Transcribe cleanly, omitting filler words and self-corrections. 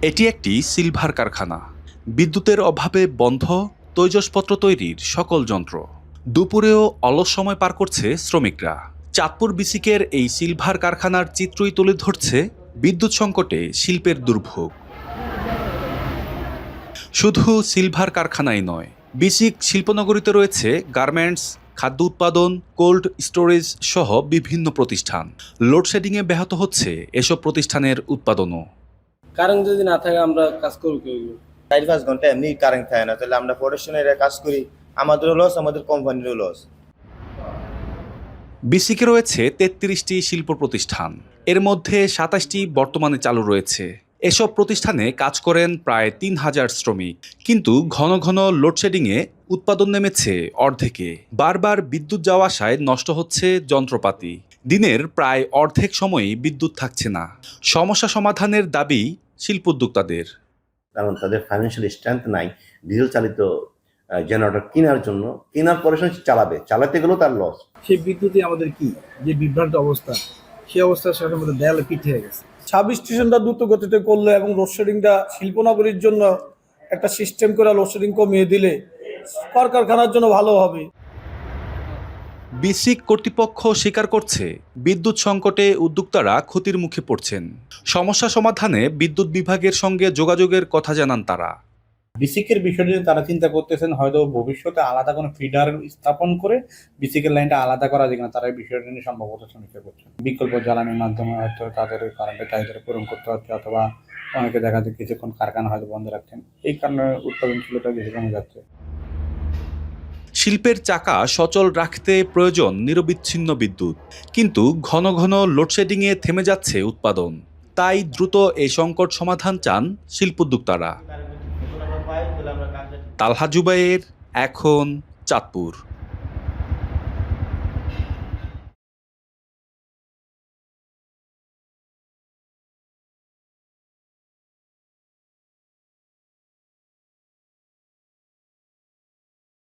এটি একটি সিলভার কারখানা। বিদ্যুতের অভাবে বন্ধ তৈজসপত্র তৈরির সকল যন্ত্র। দুপুরেও অলস সময় পার করছে শ্রমিকরা। চাঁদপুর বিসিকের এই সিলভার কারখানার চিত্রই তুলে ধরছে বিদ্যুৎ সংকটে শিল্পের দুর্ভোগ। শুধু সিলভার কারখানাই নয়, বিসিক শিল্পনগরীতে রয়েছে গার্মেন্টস, খাদ্য উৎপাদন, কোল্ড স্টোরেজ সহ বিভিন্ন প্রতিষ্ঠান। লোডশেডিংয়ে ব্যাহত হচ্ছে এসব প্রতিষ্ঠানের উৎপাদনও। কারেন্ট যদি না থাকে আমরা কাজ করব কি? 4-5 ঘন্টা এমনি কারেন্ট থাকে না, তাহলে আমরা প্রোডাকশনের কাজ করি, আমাদেরও লস, আমাদের কোম্পানিরও লস। বিসিকে রয়েছে ৩৩টি শিল্প প্রতিষ্ঠান, এর মধ্যে ২৭টি বর্তমানে চালু রয়েছে। এসব প্রতিষ্ঠানে কাজ করেন প্রায় ৩,০০০ শ্রমিক। কিন্তু ঘন ঘন লোডশেডিংয়ে উৎপাদন নেমেছে অর্ধেকে। বারবার বিদ্যুৎ যাওয়া আসায় নষ্ট হচ্ছে যন্ত্রপাতি। দিনের প্রায় অর্ধেক সময়ই বিদ্যুৎ থাকছে না। সমস্যা সমাধানের দাবি শিল্পোদ্যোক্তাদের। কারণ তাদের ফাইন্যান্সিয়াল স্ট্রেংথ নাই ডিজেল চালিত জেনারেটর কেনার জন্য। কেনার পরে সে চালাতে গেলেও তার লস। সেই বিদ্যুতে আমাদের কি যে বিভ্রান্ত অবস্থা, সেই অবস্থার সাথে আমাদের দেয়ালে পিঠ হয়ে গেছে। 26 স্টেশনটা দ্রুত গতিতে করলে এবং লোডশেডিংটা শিল্পনগরীর জন্য একটা সিস্টেম করে লোডশেডিং কমিয়ে দিলে কলকারখানার জন্য ভালো হবে। বিসিক কর্তৃপক্ষ স্বীকার করছে, বিদ্যুৎ সংকটে উদ্যোক্তারা ক্ষতির মুখে পড়ছেন। সমস্যা সমাধানে বিদ্যুৎ বিভাগের সঙ্গে যোগাযোগের কথা জানান তারা। বিসিকের বিষয়টি তারা চিন্তা করতেছেন হয়তো ভবিষ্যতে আলাদা কোনো ফিডার স্থাপন করে বিসিকের লাইনটা আলাদা করা যায় কিনা, তারা এই বিষয়টা নিয়ে সম্ভবত সমীক্ষা করছেন। বিকল্প জ্বালানির মাধ্যমে হয়তো তাদের কারেন্টের চাহিদা পূরণ করতে হচ্ছে, অথবা অনেকে দেখা যায় কিছুক্ষণ কারখানা হয়তো বন্ধ রাখছেন, এই কারণে উৎপাদনশীলতা কিছু কমে যাচ্ছে। শিল্পের চাকা সচল রাখতে প্রয়োজন নিরবিচ্ছিন্ন বিদ্যুৎ, কিন্তু ঘন ঘন লোডশেডিংয়ে থেমে যাচ্ছে উৎপাদন। তাই দ্রুত এই সংকট সমাধান চান শিল্পোদ্যোক্তারা। তালহা জুবায়ের, এখন, চাঁদপুর।